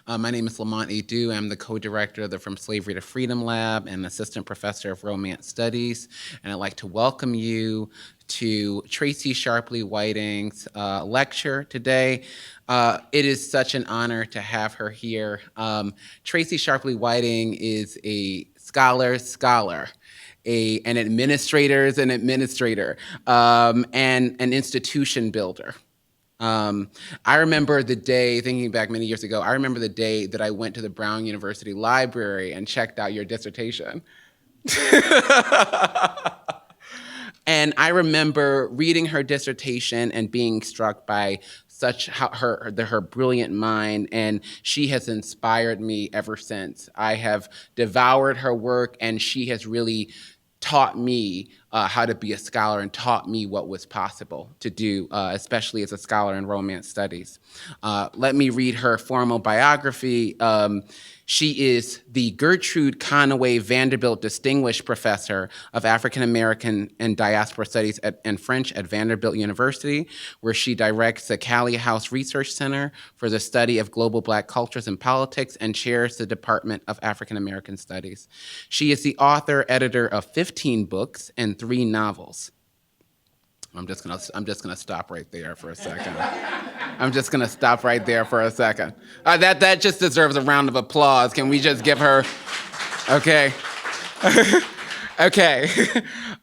My name is Lamont Adu. I'm the co-director of the From Slavery to Freedom Lab and assistant professor of Romance Studies. And I'd like to welcome you to Tracy Sharpley-Whiting's lecture today. It is such an honor to have her here. Tracy Sharpley-Whiting is a scholar's scholar, an administrator's an administrator, and an institution builder. I remember the day, thinking back many years ago, I remember the day that I went to the Brown University Library and checked out your dissertation. And I remember reading her dissertation and being struck by such her brilliant mind, and she has inspired me ever since. I have devoured her work, and she has really taught me how to be a scholar and taught me what was possible to do, especially as a scholar in Romance Studies. Let me read her formal biography. She is the Gertrude Conaway Vanderbilt Distinguished Professor of African American and Diaspora Studies and French at Vanderbilt University, where she directs the Callie House Research Center for the Study of Global Black Cultures and Politics and chairs the Department of African American Studies. She is the author, editor of 15 books and 3 novels. I'm just gonna stop right there for a second. I'm just gonna stop right there for a second. That just deserves a round of applause. Can we just give her? Okay. Okay.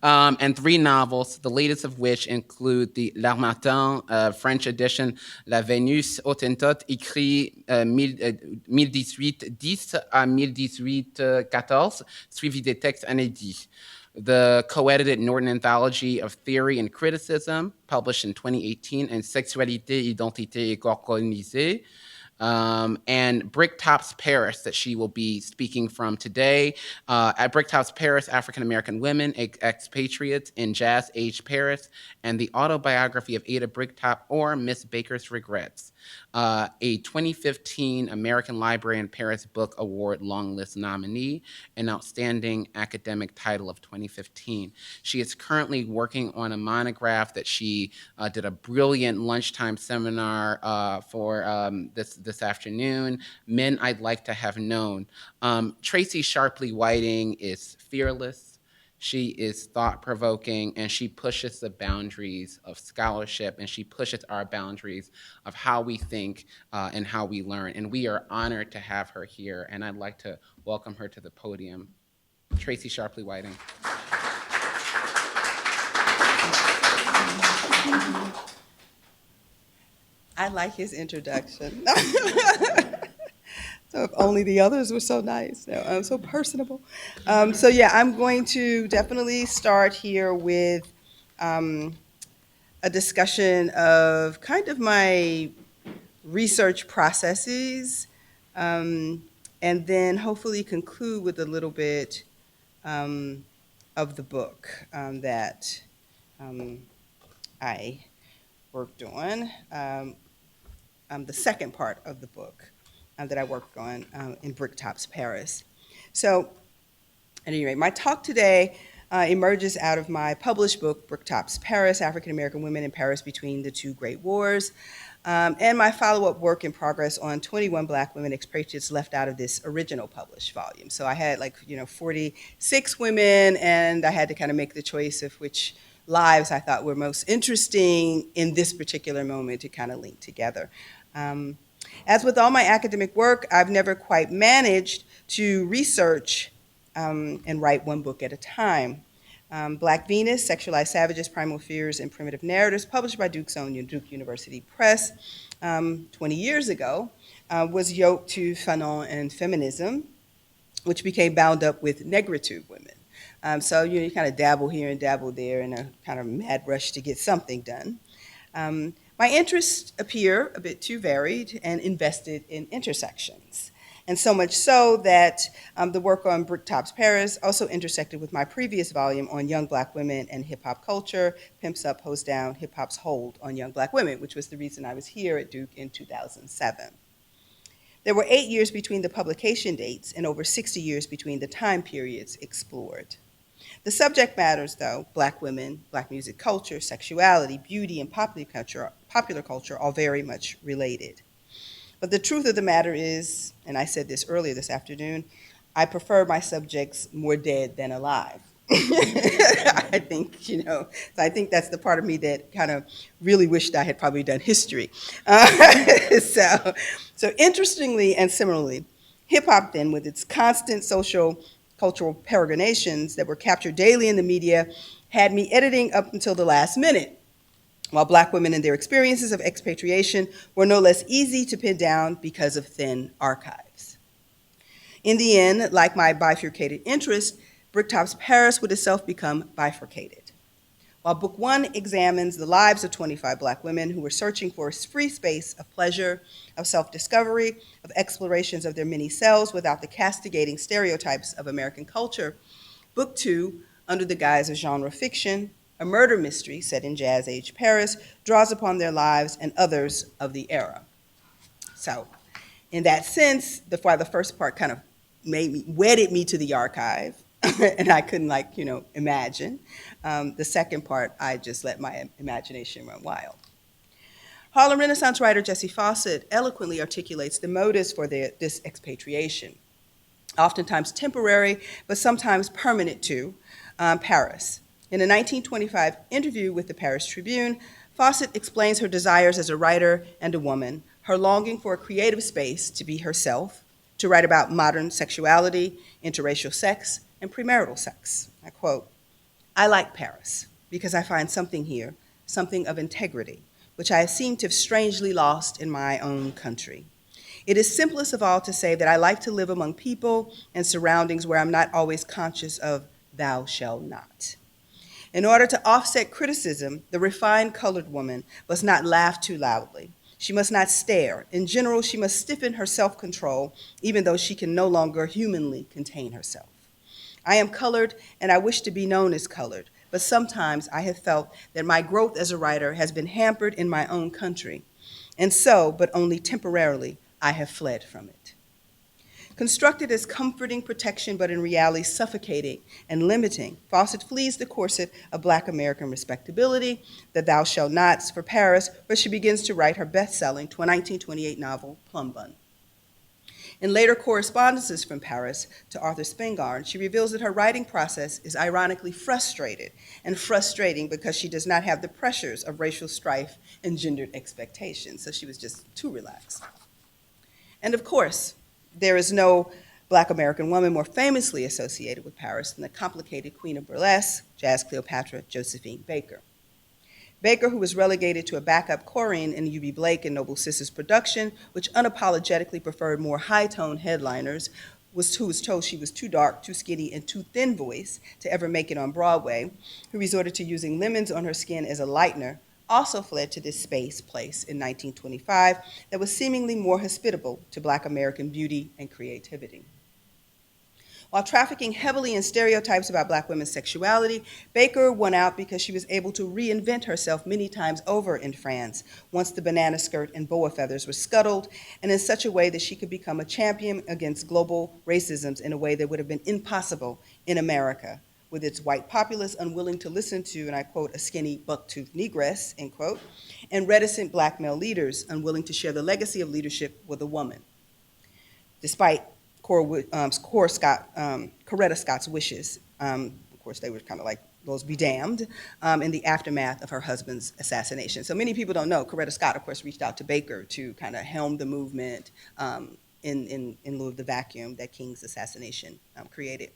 And 3 novels, the latest of which include the L'Harmattan French edition, La Vénus, hottentote, écrits 1018-10 à 1018-14, suivi des textes inédits. The co-edited Norton Anthology of Theory and Criticism, published in 2018, and Sexualités, identité et colonisés, and Bricktops Paris that she will be speaking from today. At Bricktops Paris, African American Women Expatriates in Jazz Age Paris, and the Autobiography of Ada Bricktop or Miss Baker's Regrets, a 2015 American Library in Paris Book Award Longlist nominee, an outstanding academic title of 2015. She is currently working on a monograph that she did a brilliant lunchtime seminar for this afternoon, Men I'd Like to Have Known. Tracy Sharpley-Whiting is fearless. She is thought-provoking, and she pushes the boundaries of scholarship, and she pushes our boundaries of how we think and how we learn. And we are honored to have her here, and I'd like to welcome her to the podium. Tracy Sharpley-Whiting. I like his introduction. So if only the others were so nice, so personable. So yeah, I'm going to definitely start here with a discussion of kind of my research processes, and then hopefully conclude with a little bit of the book that I worked on, the second part of the book that I worked on in Bricktops Paris. So at any rate, my talk today emerges out of my published book, Bricktops Paris, African American Women in Paris Between the Two Great Wars, and my follow-up work in progress on 21 Black women expatriates left out of this original published volume. So I had 46 women, and I had to kind of make the choice of which lives I thought were most interesting in this particular moment to kind of link together. As with all my academic work, I've never quite managed to research and write one book at a time. Black Venus, Sexualized Savages, Primal Fears, and Primitive Narratives, published by Duke University Press 20 years ago, was yoked to Fanon and feminism, which became bound up with negritude women. So you kind of dabble here and dabble there in a kind of mad rush to get something done. My interests appear a bit too varied and invested in intersections. And so much so that the work on Bricktops Paris also intersected with my previous volume on young Black women and hip-hop culture, Pimps Up, Hoes Down, Hip-Hop's Hold on Young Black Women, which was the reason I was here at Duke in 2007. There were 8 years between the publication dates and over 60 years between the time periods explored. The subject matters, though, Black women, Black music culture, sexuality, beauty, and popular culture, all very much related. But the truth of the matter is, and I said this earlier this afternoon, I prefer my subjects more dead than alive. I think, so I think that's the part of me that kind of really wished I had probably done history. So interestingly and similarly, hip-hop then, with its constant social, cultural peregrinations that were captured daily in the media, had me editing up until the last minute, while Black women and their experiences of expatriation were no less easy to pin down because of thin archives. In the end, like my bifurcated interest, Bricktops Paris would itself become bifurcated. While Book 1 examines the lives of 25 Black women who were searching for a free space of pleasure, of self-discovery, of explorations of their many selves without the castigating stereotypes of American culture, Book 2, under the guise of genre fiction, a murder mystery set in Jazz Age Paris, draws upon their lives and others of the era. So, in that sense, while the first part kind of wedded me to the archive, and I couldn't imagine. The second part, I just let my imagination run wild. Harlem Renaissance writer Jessie Fawcett eloquently articulates the motives for this expatriation, oftentimes temporary, but sometimes permanent to Paris. In a 1925 interview with the Paris Tribune, Fawcett explains her desires as a writer and a woman, her longing for a creative space to be herself, to write about modern sexuality, interracial sex, and premarital sex. I quote, "I like Paris because I find something here, something of integrity, which I seem to have strangely lost in my own country. It is simplest of all to say that I like to live among people and surroundings where I'm not always conscious of thou shalt not. In order to offset criticism, the refined colored woman must not laugh too loudly. She must not stare. In general, she must stiffen her self-control, even though she can no longer humanly contain herself. I am colored, and I wish to be known as colored, but sometimes I have felt that my growth as a writer has been hampered in my own country, and so, but only temporarily, I have fled from it." Constructed as comforting protection, but in reality suffocating and limiting, Fawcett flees the corset of Black American respectability, the thou shalt nots, for Paris, where she begins to write her best-selling 1928 novel, Plum Bun. In later correspondences from Paris to Arthur Spingarn, she reveals that her writing process is ironically frustrated and frustrating because she does not have the pressures of racial strife and gendered expectations, so she was just too relaxed. And of course, there is no Black American woman more famously associated with Paris than the complicated queen of burlesque, Jazz Cleopatra, Josephine Baker. Baker, who was relegated to a backup chorine in U.B. Blake and Noble Sisters production, which unapologetically preferred more high-tone headliners, who was told she was too dark, too skinny, and too thin voice to ever make it on Broadway, who resorted to using lemons on her skin as a lightener, also fled to this place in 1925 that was seemingly more hospitable to Black American beauty and creativity. While trafficking heavily in stereotypes about Black women's sexuality, Baker won out because she was able to reinvent herself many times over in France, once the banana skirt and boa feathers were scuttled, and in such a way that she could become a champion against global racisms in a way that would have been impossible in America, with its white populace unwilling to listen to, and I quote, a skinny, buck-toothed negress, end quote, and reticent Black male leaders unwilling to share the legacy of leadership with a woman. Despite Coretta Scott's wishes, of course, they were kind of like those be damned, in the aftermath of her husband's assassination. So many people don't know, Coretta Scott, of course, reached out to Baker to kind of helm the movement in lieu of the vacuum that King's assassination created.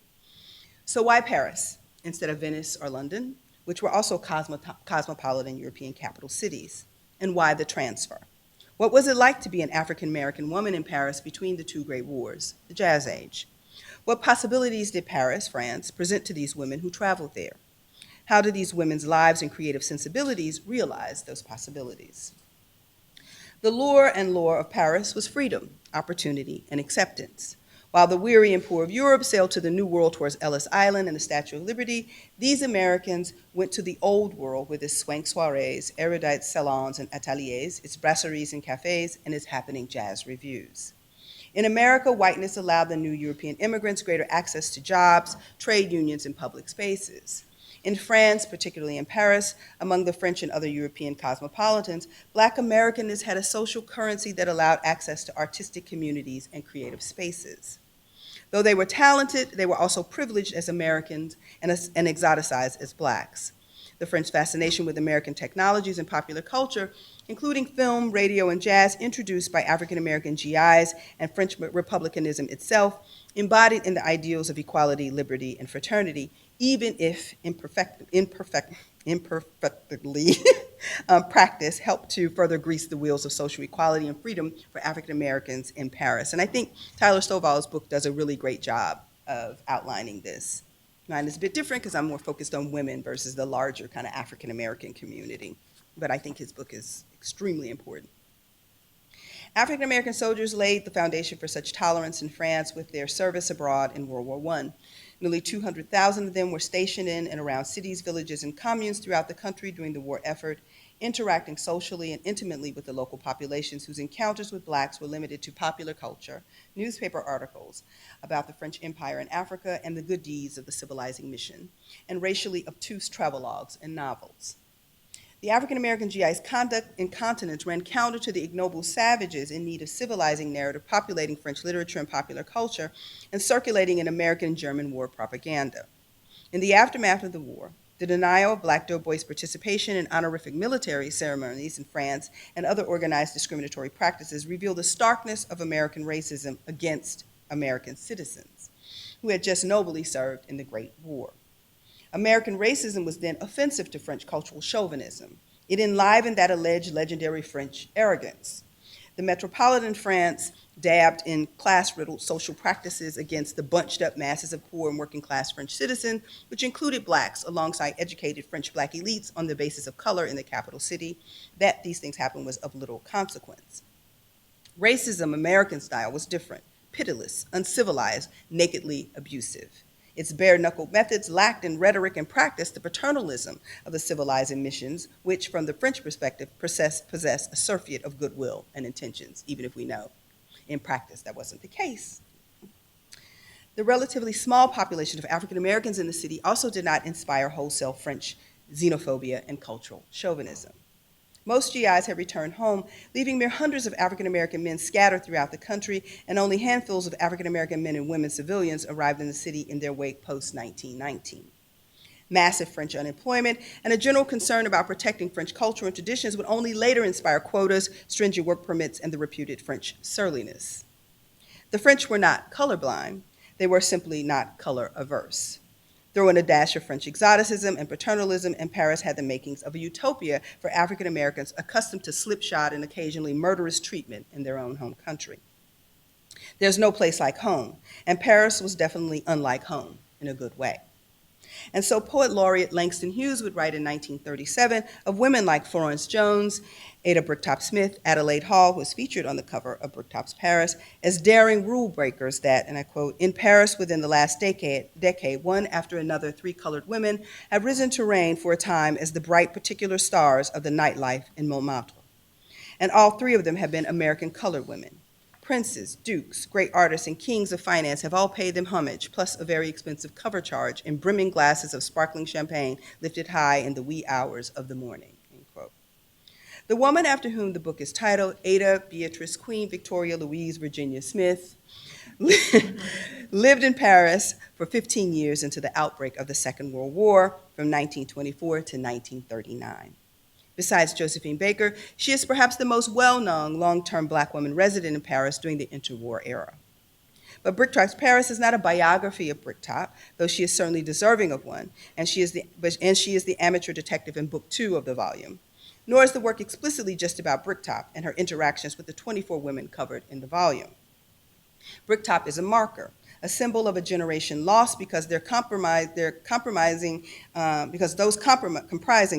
So why Paris instead of Venice or London, which were also cosmopolitan European capital cities? And why the transfer? What was it like to be an African-American woman in Paris between the two great wars, the Jazz Age? What possibilities did Paris, France, present to these women who traveled there? How did these women's lives and creative sensibilities realize those possibilities? The lure and lore of Paris was freedom, opportunity, and acceptance. While the weary and poor of Europe sailed to the New World towards Ellis Island and the Statue of Liberty, these Americans went to the Old World with its swank soirees, erudite salons and ateliers, its brasseries and cafes, and its happening jazz reviews. In America, whiteness allowed the new European immigrants greater access to jobs, trade unions, and public spaces. In France, particularly in Paris, among the French and other European cosmopolitans, Black Americanness had a social currency that allowed access to artistic communities and creative spaces. Though they were talented, they were also privileged as Americans and exoticized as Blacks. The French fascination with American technologies and popular culture, including film, radio, and jazz, introduced by African American GIs and French republicanism itself, embodied in the ideals of equality, liberty, and fraternity, even if imperfectly practice, helped to further grease the wheels of social equality and freedom for African Americans in Paris. And I think Tyler Stovall's book does a really great job of outlining this. Mine is a bit different because I'm more focused on women versus the larger kind of African American community, but I think his book is extremely important. African American soldiers laid the foundation for such tolerance in France with their service abroad in World War I. Nearly 200,000 of them were stationed in and around cities, villages, and communes throughout the country during the war effort, interacting socially and intimately with the local populations whose encounters with Blacks were limited to popular culture, newspaper articles about the French Empire in Africa and the good deeds of the civilizing mission, and racially obtuse travelogues and novels. The African American GI's conduct in continents ran counter to the ignoble savages in need of civilizing narrative populating French literature and popular culture and circulating in American and German war propaganda. In the aftermath of the war, the denial of Black doughboys' participation in honorific military ceremonies in France and other organized discriminatory practices revealed the starkness of American racism against American citizens who had just nobly served in the Great War. American racism was then offensive to French cultural chauvinism. It enlivened that alleged legendary French arrogance. The metropolitan France dabbed in class-riddled social practices against the bunched-up masses of poor and working-class French citizens, which included Blacks alongside educated French Black elites on the basis of color in the capital city. That these things happened was of little consequence. Racism, American style, was different, pitiless, uncivilized, nakedly abusive. Its bare-knuckled methods lacked in rhetoric and practice the paternalism of the civilizing missions, which, from the French perspective, possess a surfeit of goodwill and intentions, even if we know in practice that wasn't the case. The relatively small population of African Americans in the city also did not inspire wholesale French xenophobia and cultural chauvinism. Most GIs had returned home, leaving mere hundreds of African American men scattered throughout the country, and only handfuls of African American men and women civilians arrived in the city in their wake post-1919. Massive French unemployment and a general concern about protecting French culture and traditions would only later inspire quotas, stringent work permits, and the reputed French surliness. The French were not colorblind, they were simply not color averse. Throw in a dash of French exoticism and paternalism, and Paris had the makings of a utopia for African Americans accustomed to slipshod and occasionally murderous treatment in their own home country. There's no place like home, and Paris was definitely unlike home in a good way. And so poet laureate Langston Hughes would write in 1937 of women like Florence Jones, Ada Bricktop Smith, Adelaide Hall, who was featured on the cover of Bricktops Paris, as daring rule breakers that, and I quote, "In Paris within the last decade, one after another, three colored women have risen to reign for a time as the bright particular stars of the nightlife in Montmartre. And all three of them have been American colored women. Princes, dukes, great artists, and kings of finance have all paid them homage, plus a very expensive cover charge in brimming glasses of sparkling champagne lifted high in the wee hours of the morning," end quote. The woman after whom the book is titled, Ada Beatrice Queen Victoria Louise Virginia Smith, lived in Paris for 15 years into the outbreak of the Second World War from 1924 to 1939. Besides Josephine Baker, she is perhaps the most well-known long-term Black woman resident in Paris during the interwar era. But Bricktops Paris is not a biography of Bricktop, though she is certainly deserving of one, and she is the amateur detective in book 2 of the volume. Nor is the work explicitly just about Bricktop and her interactions with the 24 women covered in the volume. Bricktop is a marker, a symbol of a generation lost because comprising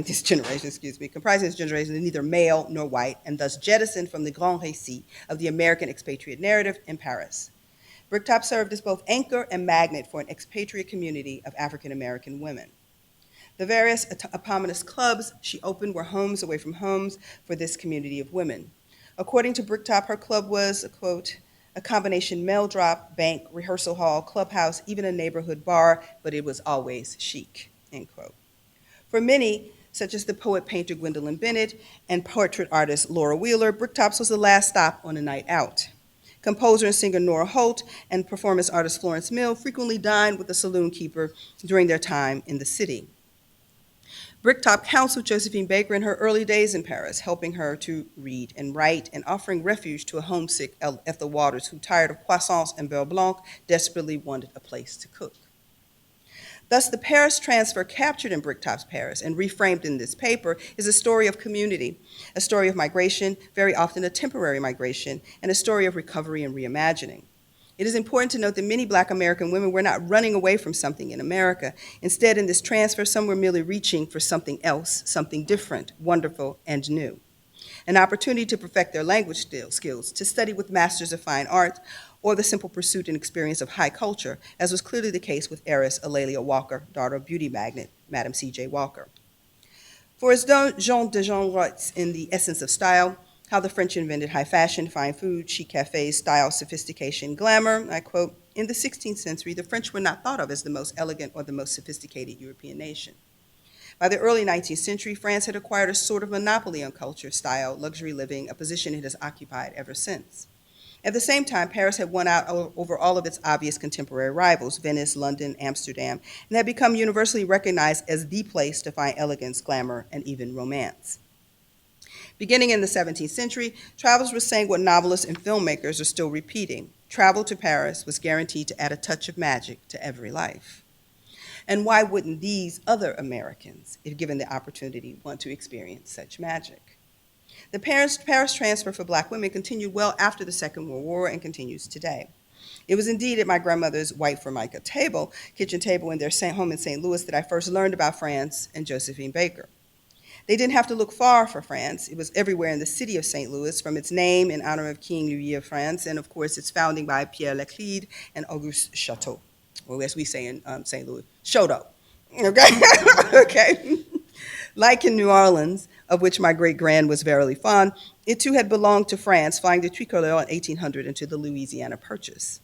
this generation are neither male nor white, and thus jettisoned from the grand récit of the American expatriate narrative in Paris. Bricktop served as both anchor and magnet for an expatriate community of African American women. The various eponymous clubs she opened were homes away from homes for this community of women. According to Bricktop, her club was, quote, a combination mail drop, bank, rehearsal hall, clubhouse, even a neighborhood bar, but it was always chic, end quote. For many, such as the poet-painter Gwendolyn Bennett and portrait artist Laura Wheeler, Bricktops was the last stop on a night out. Composer and singer Nora Holt and performance artist Florence Mill frequently dined with the saloon keeper during their time in the city. Bricktop counseled Josephine Baker in her early days in Paris, helping her to read and write and offering refuge to a homesick Ethel Waters who, tired of croissants and beurre blanc, desperately wanted a place to cook. Thus, the Paris transfer captured in Bricktops Paris and reframed in this paper is a story of community, a story of migration, very often a temporary migration, and a story of recovery and reimagining. It is important to note that many Black American women were not running away from something in America. Instead, in this transfer, some were merely reaching for something else, something different, wonderful, and new. An opportunity to perfect their language skills, to study with masters of fine art, or the simple pursuit and experience of high culture, as was clearly the case with heiress Alelia Walker, daughter of beauty magnate Madame C.J. Walker. For as Jean de Jean writes in The Essence of Style, how the French invented high fashion, fine food, chic cafes, style, sophistication, glamour, I quote, in the 16th century, the French were not thought of as the most elegant or the most sophisticated European nation. By the early 19th century, France had acquired a sort of monopoly on culture, style, luxury living, a position it has occupied ever since. At the same time, Paris had won out over all of its obvious contemporary rivals, Venice, London, Amsterdam, and had become universally recognized as the place to find elegance, glamour, and even romance. Beginning in the 17th century, travelers were saying what novelists and filmmakers are still repeating. Travel to Paris was guaranteed to add a touch of magic to every life. And why wouldn't these other Americans, if given the opportunity, want to experience such magic? The Paris transfer for Black women continued well after the Second World War and continues today. It was indeed at my grandmother's white formica kitchen table in their home in St. Louis that I first learned about France and Josephine Baker. They didn't have to look far for France. It was everywhere in the city of St. Louis, from its name in honor of King Louis of France, and of course its founding by Pierre Leclerc and Auguste Chateau, or as we say in St. Louis, Chateau. Okay? Okay. Like in New Orleans, of which my great-grand was verily fond, it too had belonged to France, flying the tricolore in 1800 into the Louisiana Purchase.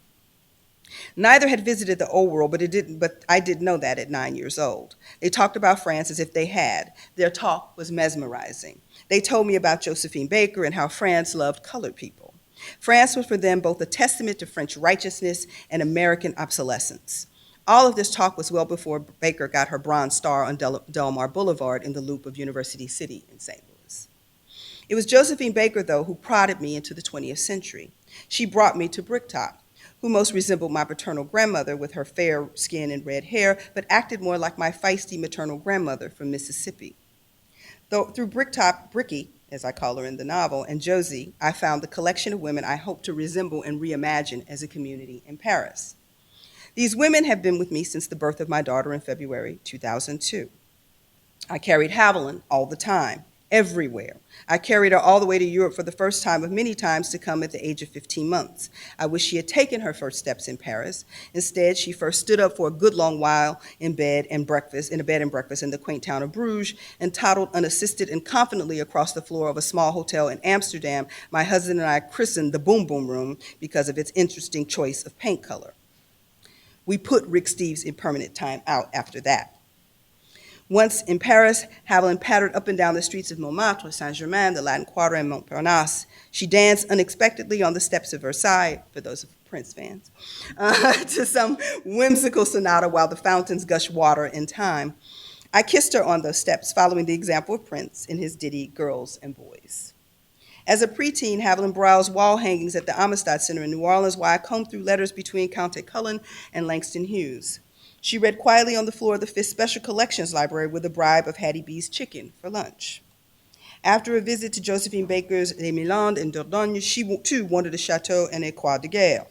Neither had visited the old world, but I did know that at 9 years old. They talked about France as if they had. Their talk was mesmerizing. They told me about Josephine Baker and how France loved colored people. France was for them both a testament to French righteousness and American obsolescence. All of this talk was well before Baker got her Bronze Star on Del Mar Boulevard in the loop of University City in St. Louis. It was Josephine Baker, though, who prodded me into the 20th century. She brought me to Bricktop, who most resembled my paternal grandmother with her fair skin and red hair, but acted more like my feisty maternal grandmother from Mississippi. Though through Bricktop, Bricky, as I call her in the novel, and Josie, I found the collection of women I hope to resemble and reimagine as a community in Paris. These women have been with me since the birth of my daughter in February 2002. I carried Haviland all the time, everywhere. I carried her all the way to Europe for the first time of many times to come at the age of 15 months. I wish she had taken her first steps in Paris. Instead, she first stood up for a good long while in a bed and breakfast in the quaint town of Bruges, and toddled unassisted and confidently across the floor of a small hotel in Amsterdam my husband and I christened the Boom Boom Room because of its interesting choice of paint color. We put Rick Steves in permanent time out after that. Once in Paris, Haviland pattered up and down the streets of Montmartre, Saint-Germain, the Latin Quarter, and Montparnasse. She danced unexpectedly on the steps of Versailles, for those of Prince fans, to some whimsical sonata while the fountains gushed water in time. I kissed her on those steps, following the example of Prince in his ditty, Girls and Boys. As a preteen, Haviland browsed wall hangings at the Amistad Center in New Orleans while I combed through letters between Countess Cullen and Langston Hughes. She read quietly on the floor of the Fifth Special Collections Library with a bribe of Hattie B's chicken for lunch. After a visit to Josephine Baker's Les Milandes in Dordogne, she too wanted a chateau and a croix de guerre.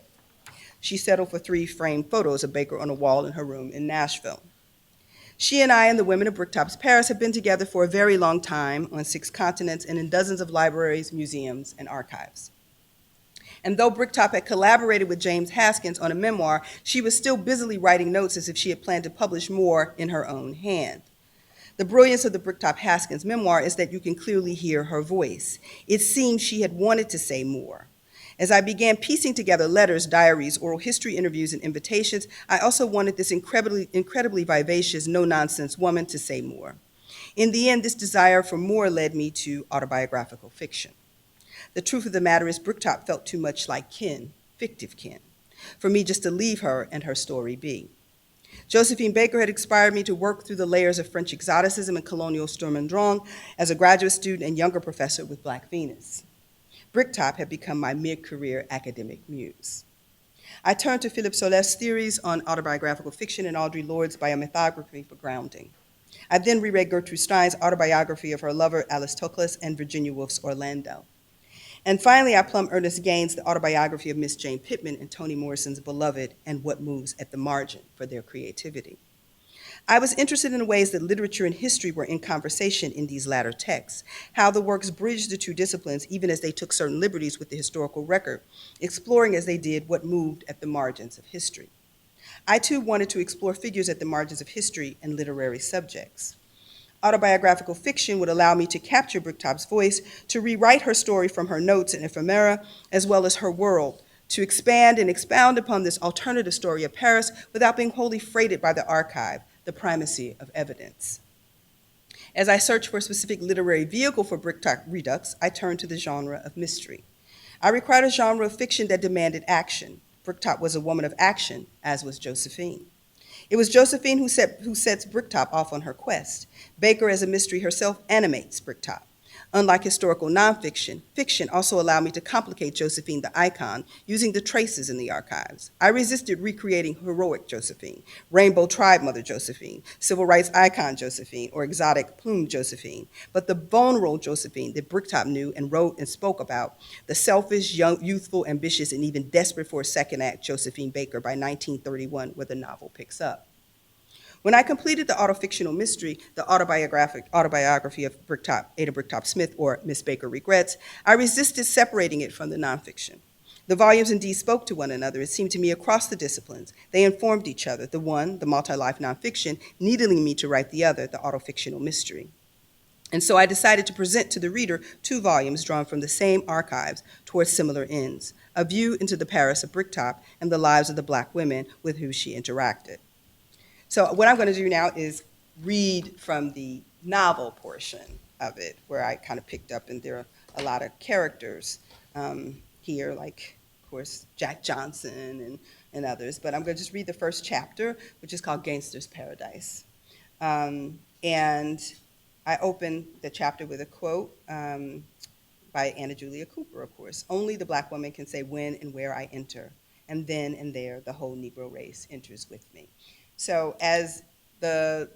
She settled for 3 framed photos of Baker on a wall in her room in Nashville. She and I and the women of Bricktops Paris have been together for a very long time on 6 continents and in dozens of libraries, museums, and archives. And though Bricktop had collaborated with James Haskins on a memoir, she was still busily writing notes as if she had planned to publish more in her own hand. The brilliance of the Bricktop Haskins memoir is that you can clearly hear her voice. It seems she had wanted to say more. As I began piecing together letters, diaries, oral history interviews, and invitations, I also wanted this incredibly vivacious, no-nonsense woman to say more. In the end, this desire for more led me to autobiographical fiction. The truth of the matter is Bricktop felt too much like kin, fictive kin, for me just to leave her and her story be. Josephine Baker had inspired me to work through the layers of French exoticism and colonial Sturm und Drang as a graduate student and younger professor with Black Venus. Bricktop had become my mid-career academic muse. I turned to Philip Soles's theories on autobiographical fiction and Audre Lorde's biomythography for grounding. I then reread Gertrude Stein's autobiography of her lover, Alice Toklas, and Virginia Woolf's Orlando. And finally, I plumbed Ernest Gaines' The Autobiography of Miss Jane Pittman and Toni Morrison's Beloved and What Moves at the Margin for their creativity. I was interested in the ways that literature and history were in conversation in these latter texts, how the works bridged the two disciplines even as they took certain liberties with the historical record, exploring as they did what moved at the margins of history. I too wanted to explore figures at the margins of history and literary subjects. Autobiographical fiction would allow me to capture Bricktop's voice, to rewrite her story from her notes and ephemera, as well as her world, to expand and expound upon this alternative story of Paris without being wholly freighted by the archive, the primacy of evidence. As I searched for a specific literary vehicle for Bricktop Redux, I turned to the genre of mystery. I required a genre of fiction that demanded action. Bricktop was a woman of action, as was Josephine. It was Josephine who sets Bricktop off on her quest. Baker, as a mystery herself, animates Bricktop. Unlike historical nonfiction, fiction also allowed me to complicate Josephine the icon using the traces in the archives. I resisted recreating heroic Josephine, rainbow tribe mother Josephine, civil rights icon Josephine, or exotic plume Josephine, but the vulnerable Josephine that Bricktop knew and wrote and spoke about, the selfish, young, youthful, ambitious, and even desperate for a second act Josephine Baker by 1931, where the novel picks up. When I completed the autofictional mystery, the autobiography of Ada Bricktop Smith, or Miss Baker Regrets, I resisted separating it from the nonfiction. The volumes indeed spoke to one another, it seemed to me, across the disciplines. They informed each other, the one, the multi-life nonfiction, needling me to write the other, the autofictional mystery. And so I decided to present to the reader two volumes drawn from the same archives towards similar ends, a view into the Paris of Bricktop and the lives of the Black women with whom she interacted. So what I'm going to do now is read from the novel portion of it, where I kind of picked up, and there are a lot of characters here, like, of course, Jack Johnson and others. But I'm going to just read the first chapter, which is called Gangsters Paradise. And I open the chapter with a quote by Anna Julia Cooper, of course. "Only the Black woman can say when and where I enter, and then and there the whole Negro race enters with me." So as the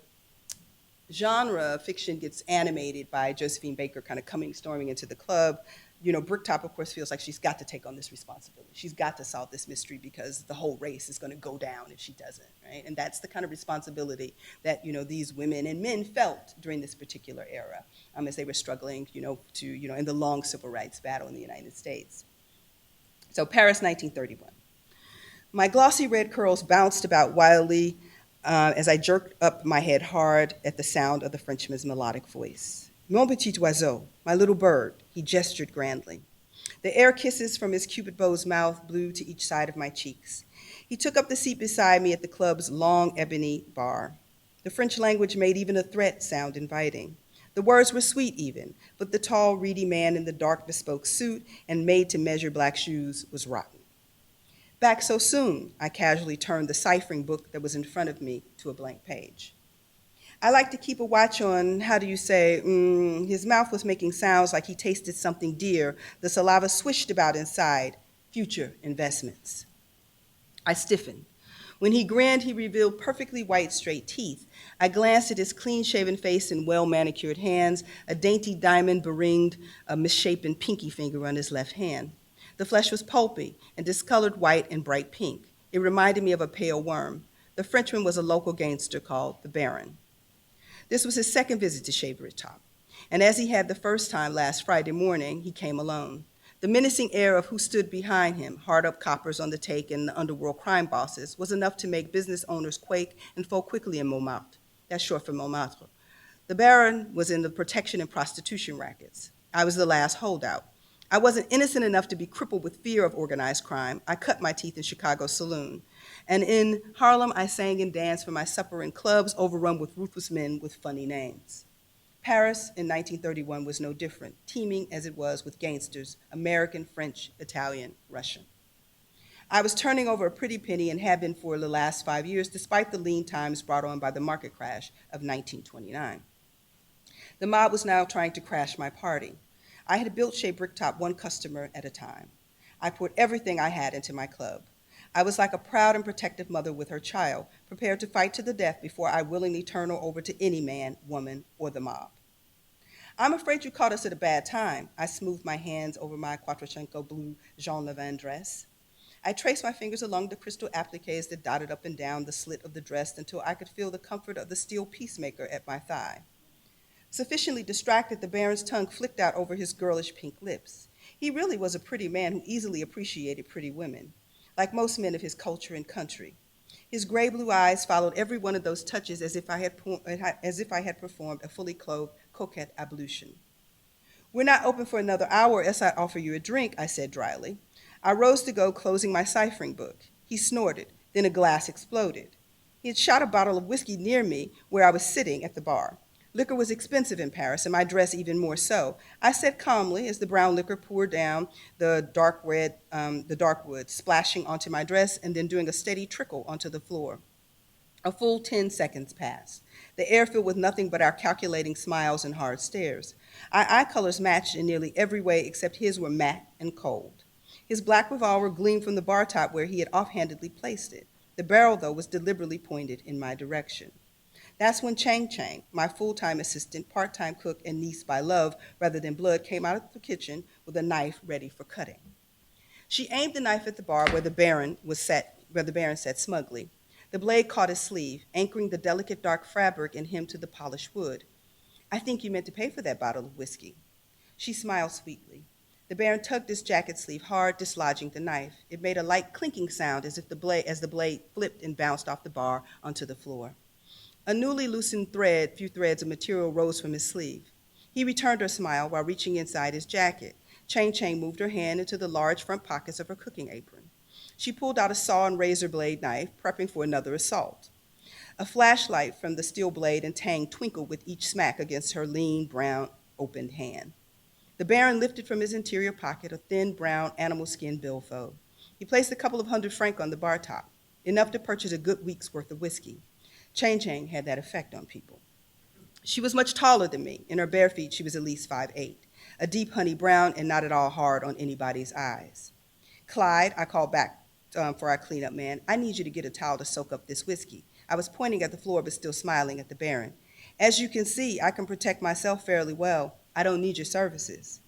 genre of fiction gets animated by Josephine Baker kind of storming into the club, you know, Bricktop, of course, feels like she's got to take on this responsibility. She's got to solve this mystery because the whole race is going to go down if she doesn't, right? And that's the kind of responsibility that, you know, these women and men felt during this particular era as they were struggling, in the long civil rights battle in the United States. So Paris, 1931. My glossy red curls bounced about wildly as I jerked up my head hard at the sound of the Frenchman's melodic voice. "Mon petit oiseau, my little bird," he gestured grandly. The air kisses from his Cupid bow's mouth blew to each side of my cheeks. He took up the seat beside me at the club's long ebony bar. The French language made even a threat sound inviting. The words were sweet even, but the tall, reedy man in the dark bespoke suit and made-to-measure black shoes was rotten. "Back so soon," I casually turned the ciphering book that was in front of me to a blank page. I like to keep a watch on, his mouth was making sounds like he tasted something dear. The saliva swished about inside, future investments. I stiffened. When he grinned, he revealed perfectly white, straight teeth. I glanced at his clean-shaven face and well-manicured hands, a dainty diamond beringed a misshapen pinky finger on his left hand. The flesh was pulpy and discolored white and bright pink. It reminded me of a pale worm. The Frenchman was a local gangster called the Baron. This was his second visit to Chez Bricktop, and as he had the first time last Friday morning, he came alone. The menacing air of who stood behind him, hard-up coppers on the take and the underworld crime bosses, was enough to make business owners quake and fall quickly in Montmartre. That's short for Montmartre. The Baron was in the protection and prostitution rackets. I was the last holdout. I wasn't innocent enough to be crippled with fear of organized crime. I cut my teeth in Chicago's saloon. And in Harlem, I sang and danced for my supper in clubs overrun with ruthless men with funny names. Paris in 1931 was no different, teeming as it was with gangsters, American, French, Italian, Russian. I was turning over a pretty penny and have been for the last 5 years, despite the lean times brought on by the market crash of 1929. The mob was now trying to crash my party. I had built Chez Bricktop one customer at a time. I poured everything I had into my club. I was like a proud and protective mother with her child, prepared to fight to the death before I willingly turn her over to any man, woman, or the mob. I'm afraid you caught us at a bad time. I smoothed my hands over my Quattrocento blue Jean Levain dress. I traced my fingers along the crystal appliques that dotted up and down the slit of the dress until I could feel the comfort of the steel peacemaker at my thigh. Sufficiently distracted, the Baron's tongue flicked out over his girlish pink lips. He really was a pretty man who easily appreciated pretty women, like most men of his culture and country. His gray blue eyes followed every one of those touches as if I had performed a fully clothed coquette ablution. "We're not open for another hour, else I'd offer you a drink," I said dryly. I rose to go, closing my ciphering book. He snorted, then a glass exploded. He had shot a bottle of whiskey near me where I was sitting at the bar. Liquor was expensive in Paris, and my dress even more so. I said calmly, as the brown liquor poured down the dark wood, splashing onto my dress and then doing a steady trickle onto the floor. A full 10 seconds passed. The air filled with nothing but our calculating smiles and hard stares. Our eye colors matched in nearly every way except his were matte and cold. His black revolver gleamed from the bar top where he had offhandedly placed it. The barrel, though, was deliberately pointed in my direction. That's when Chang Chang, my full-time assistant, part-time cook, and niece by love rather than blood, came out of the kitchen with a knife ready for cutting. She aimed the knife at the bar where the Baron sat smugly. The blade caught his sleeve, anchoring the delicate dark fabric in him to the polished wood. "I think you meant to pay for that bottle of whiskey." She smiled sweetly. The Baron tugged his jacket sleeve hard, dislodging the knife. It made a light clinking sound as the blade flipped and bounced off the bar onto the floor. A newly loosened few threads of material rose from his sleeve. He returned her smile while reaching inside his jacket. Chang Chang moved her hand into the large front pockets of her cooking apron. She pulled out a saw and razor blade knife, prepping for another assault. A flashlight from the steel blade and tang twinkled with each smack against her lean, brown, opened hand. The Baron lifted from his interior pocket a thin, brown, animal skin billfold. He placed a couple of 100 francs on the bar top, enough to purchase a good week's worth of whiskey. Chang Chang had that effect on people. She was much taller than me. In her bare feet, she was at least 5'8", a deep honey brown and not at all hard on anybody's eyes. "Clyde," I called back for our cleanup man, "I need you to get a towel to soak up this whiskey." I was pointing at the floor but still smiling at the Baron. "As you can see, I can protect myself fairly well. I don't need your services."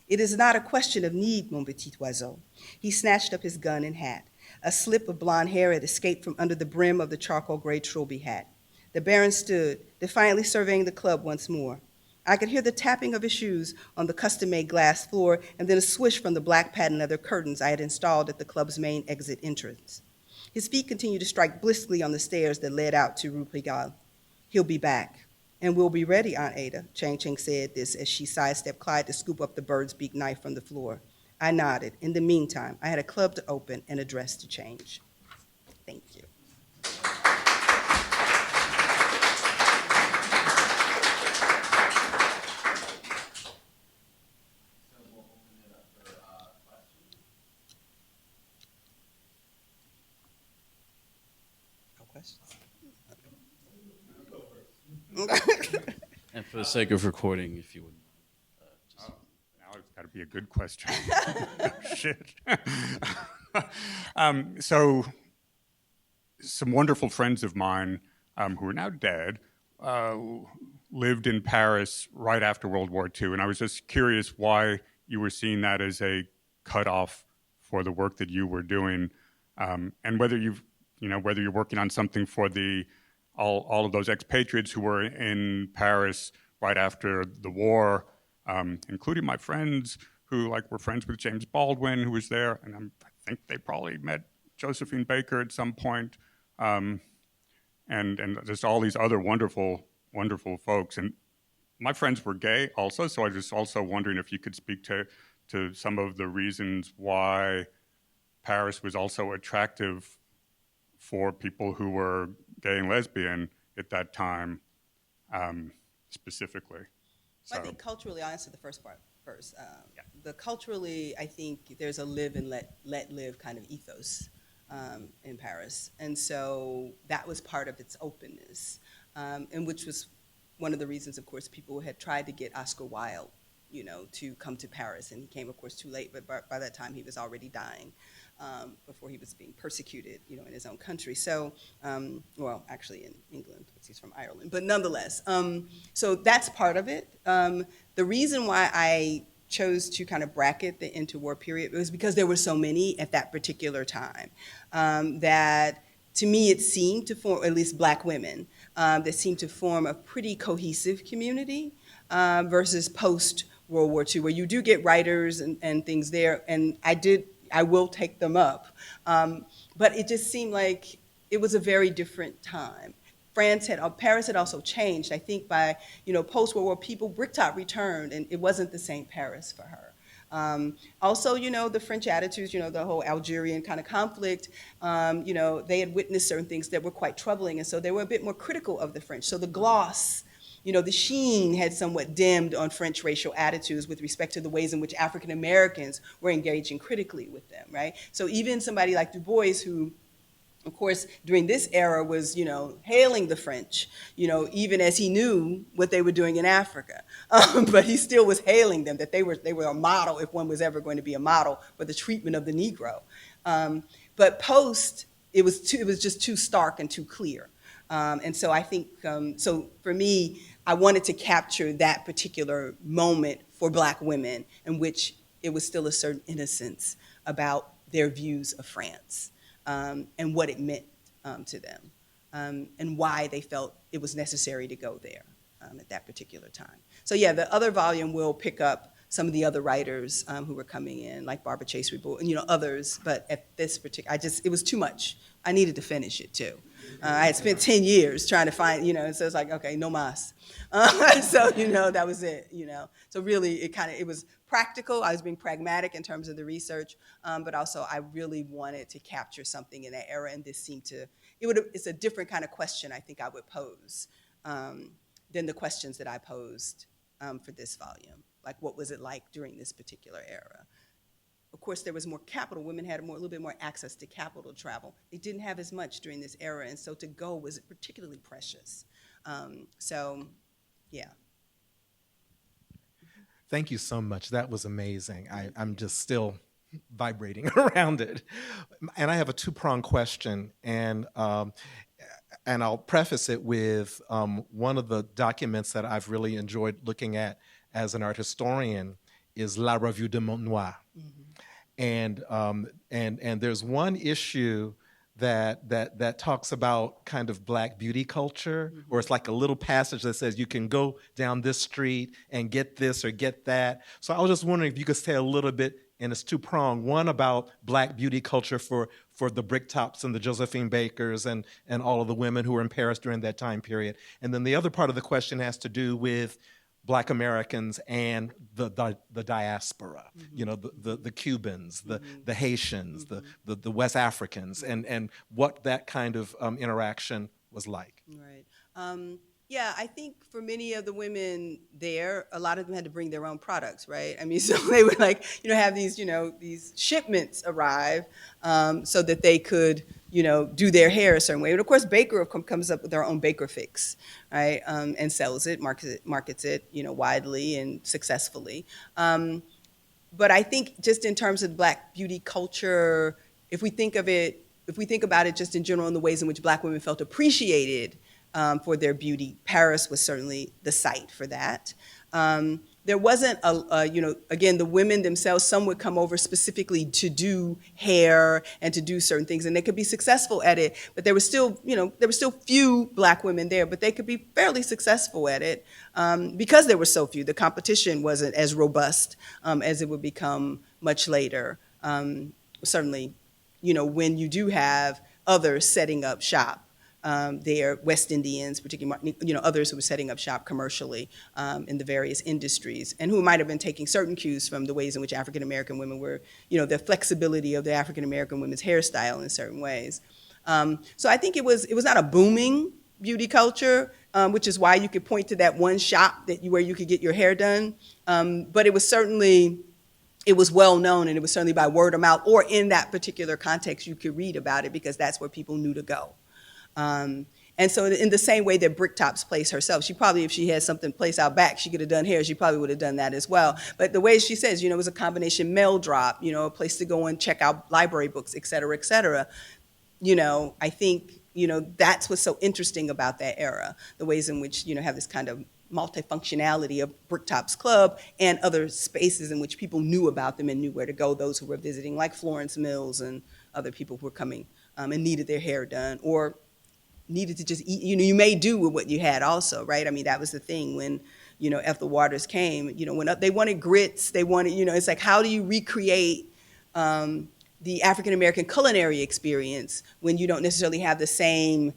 "It is not a question of need, mon petit oiseau." He snatched up his gun and hat. A slip of blonde hair had escaped from under the brim of the charcoal gray trilby hat. The Baron stood, defiantly surveying the club once more. I could hear the tapping of his shoes on the custom-made glass floor and then a swish from the black patent leather curtains I had installed at the club's main exit entrance. His feet continued to strike briskly on the stairs that led out to Rue Pigalle. "He'll be back. And we'll be ready, Aunt Ada." Chang Chang said this as she sidestepped Clyde to scoop up the bird's beak knife from the floor. I nodded. In the meantime, I had a club to open and a dress to change. Thank you. No questions? And for the sake of recording, if you would. Now it's got to be a good question. Oh, shit. So, some wonderful friends of mine who are now dead lived in Paris right after World War II, and I was just curious why you were seeing that as a cutoff for the work that you were doing, and whether whether you're working on something for all of those expatriates who were in Paris right after the war, including my friends who were friends with James Baldwin, who was there, and I think they probably met Josephine Baker at some point, and just all these other wonderful, wonderful folks. And my friends were gay also, so I was also wondering if you could speak to some of the reasons why Paris was also attractive for people who were gay and lesbian at that time, specifically. Well, I think culturally, I'll answer the first part first. The culturally, I think there's a live and let live kind of ethos in Paris. And so that was part of its openness, and which was one of the reasons, of course, people had tried to get Oscar Wilde, to come to Paris. And he came, of course, too late, but by that time he was already dying before he was being persecuted, in his own country. So, well, actually in England, because he's from Ireland. But nonetheless, so that's part of it. The reason why I chose to kind of bracket the interwar period was because there were so many at that particular time that, to me, it seemed to form, at least Black women, that seemed to form a pretty cohesive community versus post-World War II, where you do get writers and things there, and I will take them up. But it just seemed like it was a very different time. Paris had also changed. I think by, post-World War, Bricktop returned, and it wasn't the same Paris for her. Also, the French attitudes, the whole Algerian kind of conflict, they had witnessed certain things that were quite troubling, and so they were a bit more critical of the French. So the gloss, the sheen had somewhat dimmed on French racial attitudes with respect to the ways in which African Americans were engaging critically with them, right? So even somebody like Du Bois, who, of course, during this era was, hailing the French, even as he knew what they were doing in Africa. But he still was hailing them, that they were a model, if one was ever going to be a model, for the treatment of the Negro. But post, it was just too stark and too clear. And so I think, so for me, I wanted to capture that particular moment for Black women in which it was still a certain innocence about their views of France. And what it meant to them, and why they felt it was necessary to go there at that particular time. So yeah, the other volume will pick up some of the other writers who were coming in, like Barbara Chase Reboot, and others. But at this particular, it was too much. I needed to finish it too. I had spent 10 years trying to find, so it's like, okay, no mas. So, that was it, So really, it was practical. I was being pragmatic in terms of the research, but also I really wanted to capture something in that era, and this seemed to, it's a different kind of question I think I would pose than the questions that I posed for this volume. Like, what was it like during this particular era? Of course, there was more capital. Women had a little bit more access to capital travel. They didn't have as much during this era, and so to go was particularly precious. So, yeah. Thank you so much. That was amazing. I'm just still vibrating around it. And I have a two-pronged question, and I'll preface it with one of the documents that I've really enjoyed looking at as an art historian is La Revue de Monde Noir. Mm-hmm. And there's one issue that talks about kind of Black beauty culture, mm-hmm. or it's like a little passage that says you can go down this street and get this or get that. So I was just wondering if you could say a little bit, and it's two-pronged, one about Black beauty culture for the Bricktops and the Josephine Bakers and all of the women who were in Paris during that time period. And then the other part of the question has to do with Black Americans and the diaspora, mm-hmm. the Cubans, mm-hmm. the Haitians, mm-hmm. the West Africans, and what that kind of interaction was like. Right. Yeah, I think for many of the women there, a lot of them had to bring their own products, right? I mean, so they would have these shipments arrive so that they could, do their hair a certain way. And of course, Baker comes up with their own Baker fix, right? And sells it, markets it, widely and successfully. But I think just in terms of Black beauty culture, if we think about it just in general in the ways in which Black women felt appreciated for their beauty, Paris was certainly the site for that. There wasn't again, the women themselves, some would come over specifically to do hair and to do certain things, and they could be successful at it, but there were still few Black women there, but they could be fairly successful at it because there were so few. The competition wasn't as robust as it would become much later. Certainly, when you do have others setting up shop, there, West Indians, particularly, others who were setting up shop commercially in the various industries, and who might have been taking certain cues from the ways in which African American women were, the flexibility of the African American women's hairstyle in certain ways. So I think it was not a booming beauty culture, which is why you could point to that one shop where you could get your hair done. But it was certainly, it was well known, and it was certainly by word of mouth, or in that particular context, you could read about it because that's where people knew to go. And so in the same way that Bricktops placed herself, she probably, if she had something placed out back, she could have done hair, she probably would have done that as well. But the way she says, it was a combination mail drop, a place to go and check out library books, et cetera, et cetera. I think, that's what's so interesting about that era, the ways in which, have this kind of multifunctionality of Bricktops Club and other spaces in which people knew about them and knew where to go, those who were visiting, like Florence Mills and other people who were coming and needed their hair done, or needed to just eat, you made do with what you had also, right? I mean, that was the thing when, Ethel Waters came, when they wanted grits, they wanted, it's like, how do you recreate the African-American culinary experience when you don't necessarily have the same,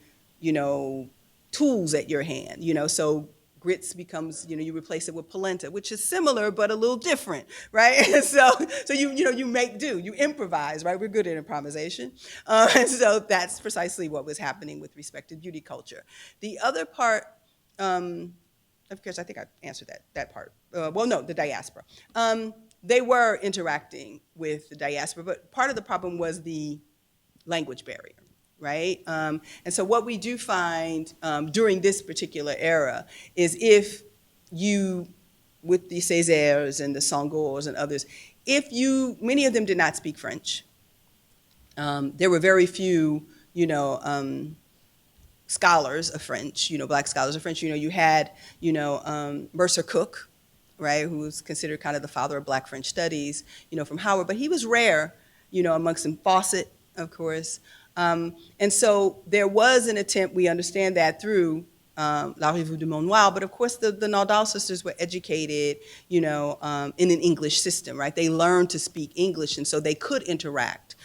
tools at your hand, so grits becomes, you replace it with polenta, which is similar but a little different, right? So you make do, you improvise, right? We're good at improvisation. And so that's precisely what was happening with respect to beauty culture. The other part, of course, I think I answered that part. Well, no, the diaspora. They were interacting with the diaspora, but part of the problem was the language barrier. Right? And so what we do find during this particular era is if you, with the Césaires and the Sangors and others, many of them did not speak French. There were very few, scholars of French, Black scholars of French. You had, Mercer Cook, right, who was considered kind of the father of Black French studies, from Howard, but he was rare, amongst them. Fawcett, of course. And so there was an attempt, we understand that through La Revue du Monde Noir, but of course the Nordal sisters were educated, in an English system, right? They learned to speak English, and so they could interact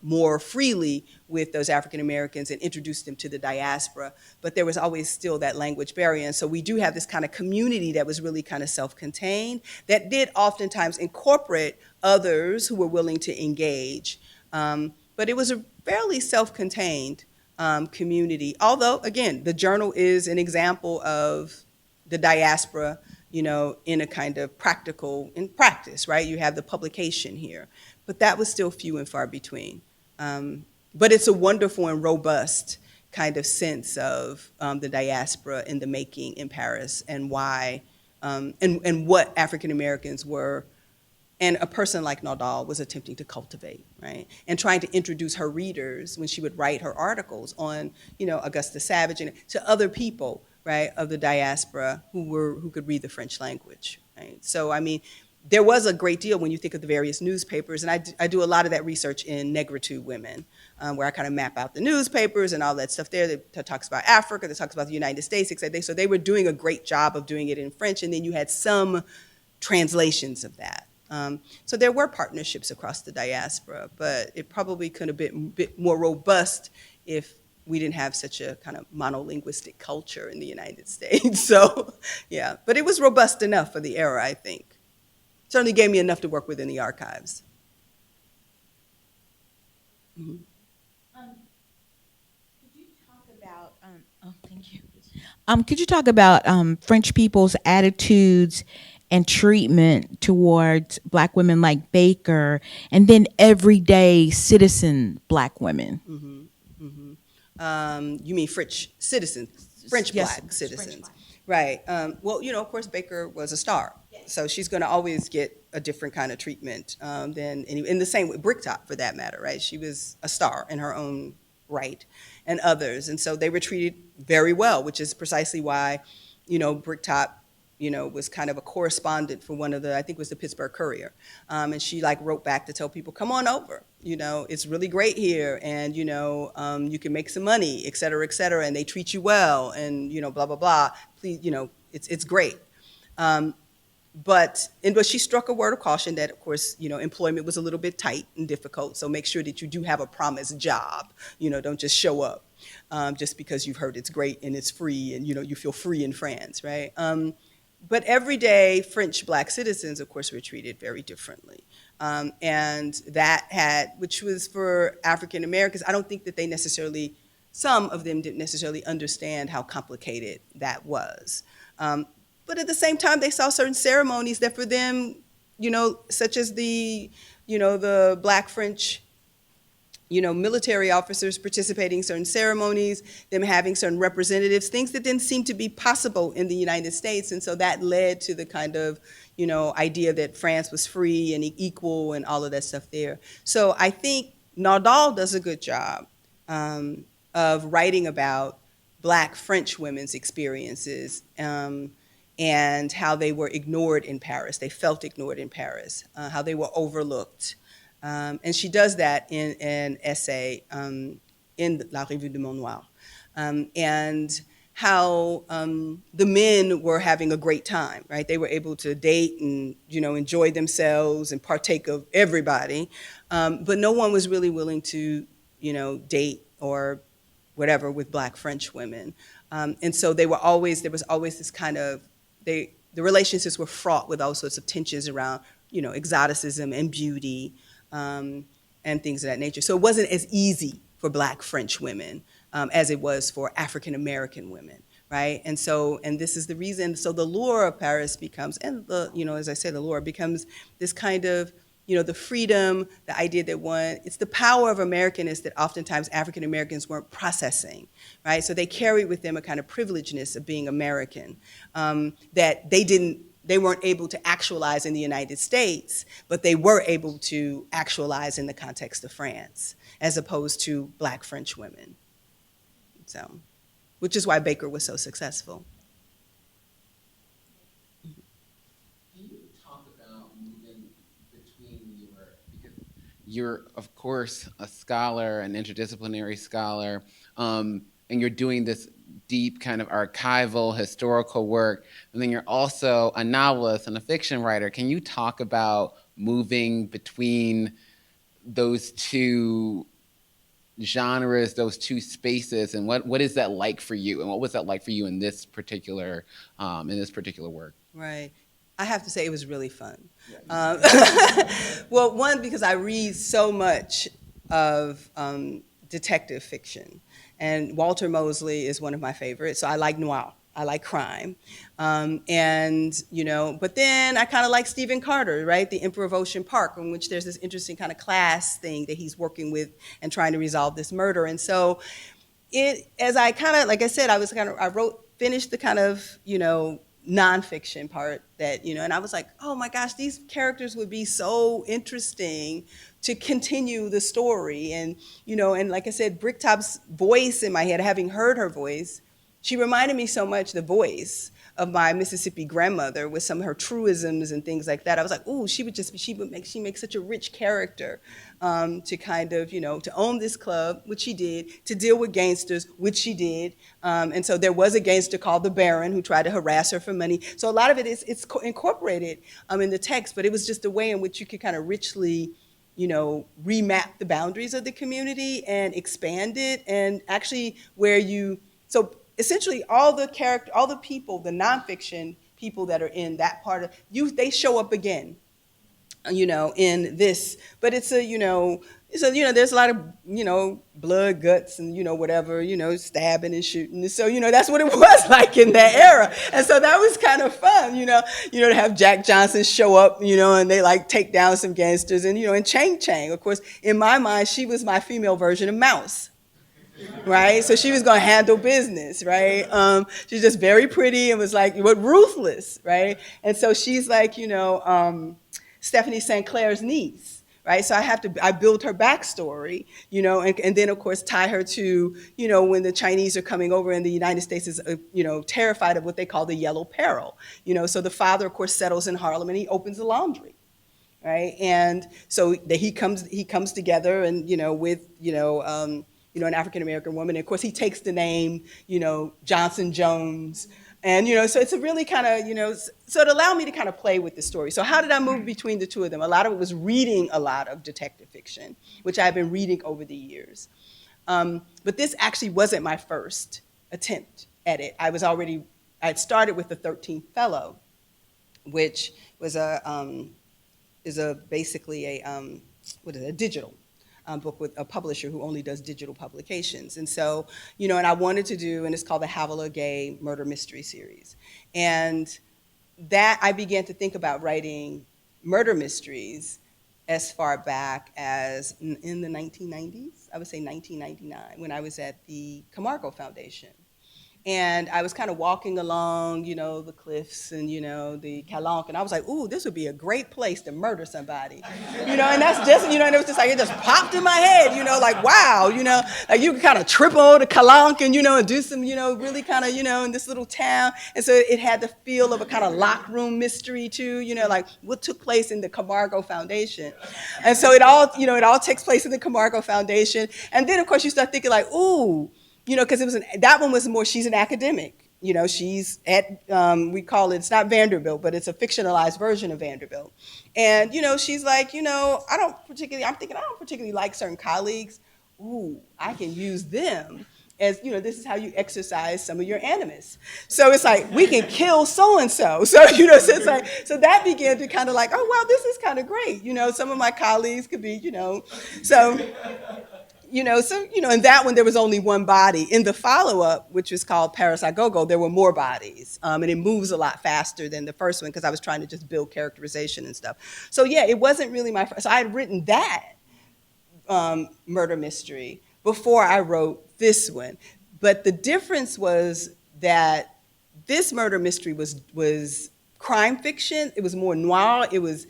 more freely with those African Americans and introduce them to the diaspora, but there was always still that language barrier. And so we do have this kind of community that was really kind of self-contained, that did oftentimes incorporate others who were willing to engage. But it was a fairly self-contained community. Although, again, the journal is an example of the diaspora, in a kind of in practice, right? You have the publication here. But that was still few and far between. But it's a wonderful and robust kind of sense of the diaspora in the making in Paris, and why, and what African Americans were, and a person like Nordal was attempting to cultivate, right? And trying to introduce her readers when she would write her articles on, Augusta Savage and to other people, right, of the diaspora who could read the French language, right? So, I mean, there was a great deal when you think of the various newspapers, and I do a lot of that research in Negritude Women, where I kind of map out the newspapers and all that stuff there that talks about Africa, that talks about the United States, etc. So they were doing a great job of doing it in French, and then you had some translations of that. So there were partnerships across the diaspora, but it probably could have been a bit more robust if we didn't have such a kind of monolinguistic culture in the United States. So, yeah, but it was robust enough for the era, I think. Certainly gave me enough to work with in the archives. Mm-hmm. Could you talk about, thank you. Could you talk about French people's attitudes and treatment towards Black women like Baker, and then everyday citizen Black women? Mm-hmm. Mm-hmm. You mean French citizens, French Yes, Black citizens. French Black. Right. Well, of course, Baker was a star. Yes. So she's going to always get a different kind of treatment than in the same way, Bricktop for that matter, right? She was a star in her own right, and others. And so they were treated very well, which is precisely why, Bricktop, was kind of a correspondent for one of the, I think it was the Pittsburgh Courier. And she wrote back to tell people, come on over, it's really great here, and, you can make some money, et cetera, and they treat you well, and, blah, blah, blah. Please, it's great. But she struck a word of caution that, of course, employment was a little bit tight and difficult, so make sure that you do have a promised job. Don't just show up just because you've heard it's great and it's free and, you feel free in France, right? But everyday French Black citizens, of course, were treated very differently. And that which was for African Americans, I don't think that they necessarily some of them didn't necessarily understand how complicated that was. But at the same time, they saw certain ceremonies that for them, such as the Black French, military officers participating in certain ceremonies, them having certain representatives, things that didn't seem to be possible in the United States. And so that led to the kind of, idea that France was free and equal and all of that stuff there. So I think Nardal does a good job of writing about Black French women's experiences and how they were ignored in Paris. They felt ignored in Paris, how they were overlooked. And she does that in an essay in La Revue du Monde Noir. And how the men were having a great time, right? They were able to date and, enjoy themselves and partake of everybody. But no one was really willing to, date or whatever with Black French women. And so there was always this kind of, the relationships were fraught with all sorts of tensions around, exoticism and beauty and things of that nature. So it wasn't as easy for Black French women as it was for African American women, right? And this is the reason, so the lure of Paris becomes, and as I said, the lure becomes this kind of, the freedom, the idea that it's the power of Americanness that oftentimes African Americans weren't processing, right? So they carried with them a kind of privilegedness of being American that they weren't able to actualize in the United States, but they were able to actualize in the context of France, as opposed to Black French women. So, which is why Baker was so successful. Can you talk about moving between because you're, of course, a scholar, an interdisciplinary scholar, and you're doing this deep kind of archival, historical work, and then you're also a novelist and a fiction writer. Can you talk about moving between those two genres, those two spaces, and what is that like for you, and what was that like for you in this particular work? Right. I have to say it was really fun. Well, one, because I read so much of detective fiction. And Walter Mosley is one of my favorites. So I like noir. I like crime. But then I kind of like Stephen Carter, right? The Emperor of Ocean Park, in which there's this interesting kind of class thing that he's working with and trying to resolve this murder. And so as I kind of, like I said, finished the kind of, nonfiction part that, and I was like, oh my gosh, these characters would be so interesting to continue the story. And, and like I said, Bricktop's voice in my head, having heard her voice, she reminded me so much, the voice of my Mississippi grandmother with some of her truisms and things like that. I was like, ooh, she makes such a rich character to kind of, to own this club, which she did, to deal with gangsters, which she did. And so there was a gangster called the Baron who tried to harass her for money. So a lot of it's incorporated in the text, but it was just a way in which you could kind of richly, remap the boundaries of the community and expand it, and actually so essentially all the people, the nonfiction people that are in that part of they show up again, in this. But it's there's a lot of, blood, guts, and, whatever, stabbing and shooting. And so, that's what it was like in that era. And so that was kind of fun, to have Jack Johnson show up, and they like take down some gangsters and Chang Chang. Of course, in my mind, she was my female version of Mouse. Right, so she was going to handle business, right? She's just very pretty and was like, but ruthless, right? And so she's like, Stephanie St. Clair's niece, right? So I build her backstory, and then of course tie her to, when the Chinese are coming over and the United States is, terrified of what they call the yellow peril, So the father, of course, settles in Harlem and he opens a laundry, right? And so he comes together and, with, an African-American woman. And of course, he takes the name, Johnson Jones. And, so it's a really kind of, so it allowed me to kind of play with the story. So how did I move between the two of them? A lot of it was reading a lot of detective fiction, which I've been reading over the years. But this actually wasn't my first attempt at it. I had started with the 13th Fellow, which was basically a digital book with a publisher who only does digital publications. And so, and I wanted to do, and it's called the Havilah Gay Murder Mystery Series. And that I began to think about writing murder mysteries as far back as in the 1990s, I would say 1999, when I was at the Camargo Foundation. And I was kind of walking along, the cliffs and, the Calanque, and I was like, ooh, this would be a great place to murder somebody. And that's just, and it was just like, it just popped in my head, like, wow, like you could kind of trip over the Calanque and, and do some, really kind of, in this little town. And so it had the feel of a kind of locked room mystery too, like what took place in the Camargo Foundation. And so it all takes place in the Camargo Foundation. And then, of course, you start thinking like, ooh, because that one was more, she's an academic. She's at, we call it, it's not Vanderbilt, but it's a fictionalized version of Vanderbilt. And, she's like, I don't particularly like certain colleagues. Ooh, I can use them as, this is how you exercise some of your animus. So it's like, we can kill so-and-so. So, so it's like, so that began to kind of like, oh, wow, this is kind of great. Some of my colleagues could be, so... in that one, there was only one body. In the follow-up, which was called Paris I Go-Go, there were more bodies. And it moves a lot faster than the first one because I was trying to just build characterization and stuff. So yeah, it wasn't really my first. So I had written that murder mystery before I wrote this one. But the difference was that this murder mystery was crime fiction. It was more noir. It was...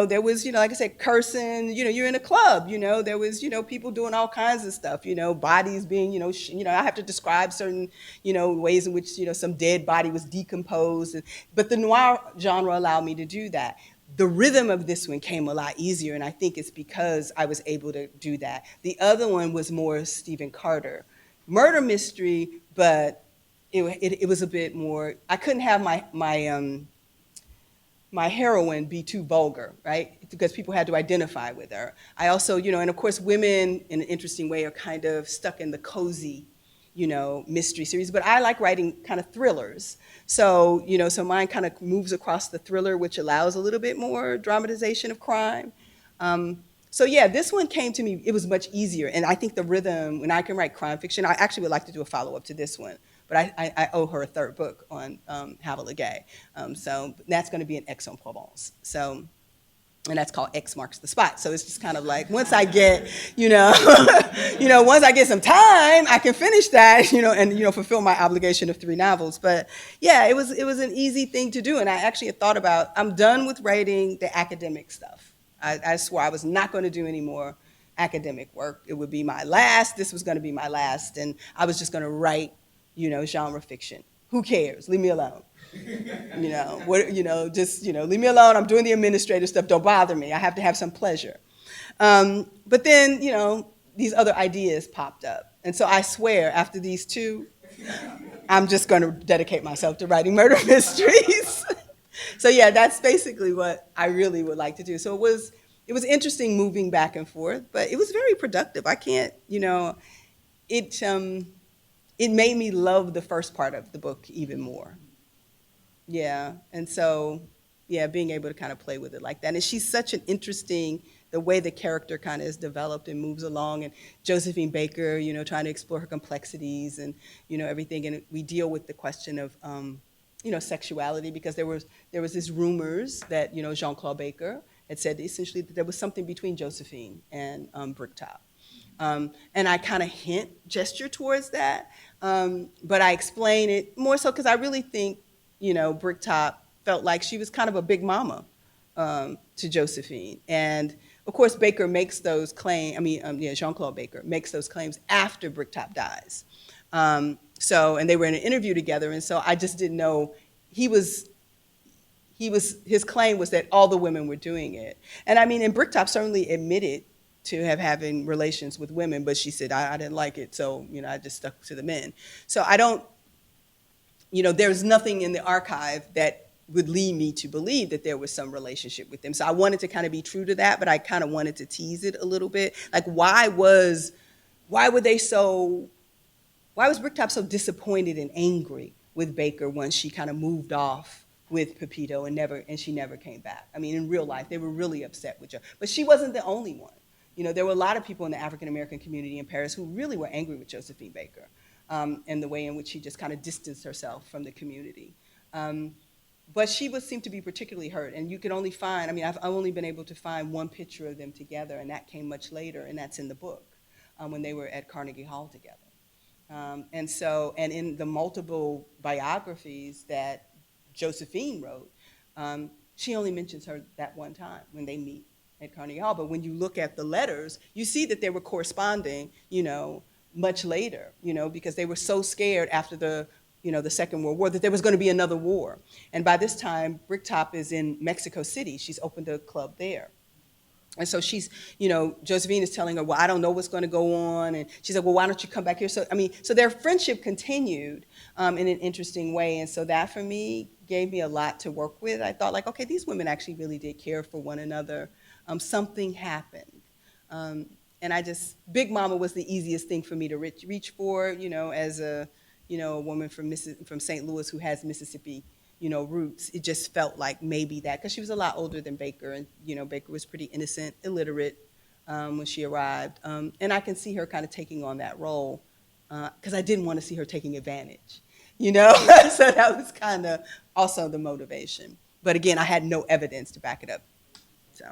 there was, like I said, cursing, you're in a club, there was, people doing all kinds of stuff, bodies being, I have to describe certain, ways in which, some dead body was decomposed. But the noir genre allowed me to do that. The rhythm of this one came a lot easier, and I think it's because I was able to do that. The other one was more Stephen Carter. Murder mystery, but it was a bit more, I couldn't have my heroine be too vulgar, right? Because people had to identify with her. I also, and of course women in an interesting way are kind of stuck in the cozy, mystery series, but I like writing kind of thrillers. So, so mine kind of moves across the thriller, which allows a little bit more dramatization of crime. So yeah, this one came to me, it was much easier. And I think the rhythm, when I can write crime fiction, I actually would like to do a follow-up to this one. But I owe her a third book on Havilah Gay. So that's going to be in Aix-en-Provence. So, and that's called X Marks the Spot. So it's just kind of like, once I get, once I get some time, I can finish that, and, fulfill my obligation of 3 novels. But yeah, it was an easy thing to do. And I actually had thought about, I'm done with writing the academic stuff. I swore I was not going to do any more academic work. It would be my last. This was going to be my last. And I was just going to write genre fiction. Who cares? Leave me alone. Just leave me alone. I'm doing the administrative stuff. Don't bother me. I have to have some pleasure. But then, these other ideas popped up. And so I swear, after these 2, I'm just going to dedicate myself to writing murder mysteries. So yeah, that's basically what I really would like to do. So it was interesting moving back and forth, but it was very productive. I can't, it made me love the first part of the book even more. Yeah, and so, yeah, being able to kind of play with it like that. And she's such an interesting, the way the character kind of is developed and moves along, and Josephine Baker, trying to explore her complexities and, everything. And we deal with the question of, sexuality, because there was this rumors that, Jean-Claude Baker had said essentially that there was something between Josephine and Bricktop. And I kind of gesture towards that, but I explain it more so because I really think, Bricktop felt like she was kind of a big mama to Josephine. And of course, Baker makes those claims, Jean-Claude Baker makes those claims after Bricktop dies. And they were in an interview together, and so I just didn't know, his claim was that all the women were doing it. And and Bricktop certainly admitted to having relations with women, but she said, I didn't like it, so, I just stuck to the men. So I don't, there's nothing in the archive that would lead me to believe that there was some relationship with them. So I wanted to kind of be true to that, but I kind of wanted to tease it a little bit. Like, why was Bricktop so disappointed and angry with Baker once she kind of moved off with Pepito and she never came back? In real life, they were really upset with her. But she wasn't the only one. You know, there were a lot of people in the African American community in Paris who really were angry with Josephine Baker and the way in which she just kind of distanced herself from the community. But she would seem to be particularly hurt, and you could only find, I mean, I've only been able to find one picture of them together, and that came much later, and that's in the book, when they were at Carnegie Hall together. And in the multiple biographies that Josephine wrote, she only mentions her that one time when they meet at Carnegie Hall. But when you look at the letters, you see that they were corresponding, you know, much later, you know, because they were so scared after the Second World War that there was going to be another war. And by this time, Bricktop is in Mexico City. She's opened a club there. And so she's, you know, Josephine is telling her, well, I don't know what's going to go on. And she said, well, why don't you come back here? So, I mean, so their friendship continued in an interesting way. And so that, for me, gave me a lot to work with. I thought, like, okay, these women actually really did care for one another. Something happened. And I just, Big Mama was the easiest thing for me to reach for, you know, as a woman from St. Louis who has Mississippi, you know, roots. It just felt like maybe that, because she was a lot older than Baker, and, you know, Baker was pretty innocent, illiterate when she arrived. And I can see her kind of taking on that role, because I didn't want to see her taking advantage, you know? So that was kind of also the motivation. But again, I had no evidence to back it up, so.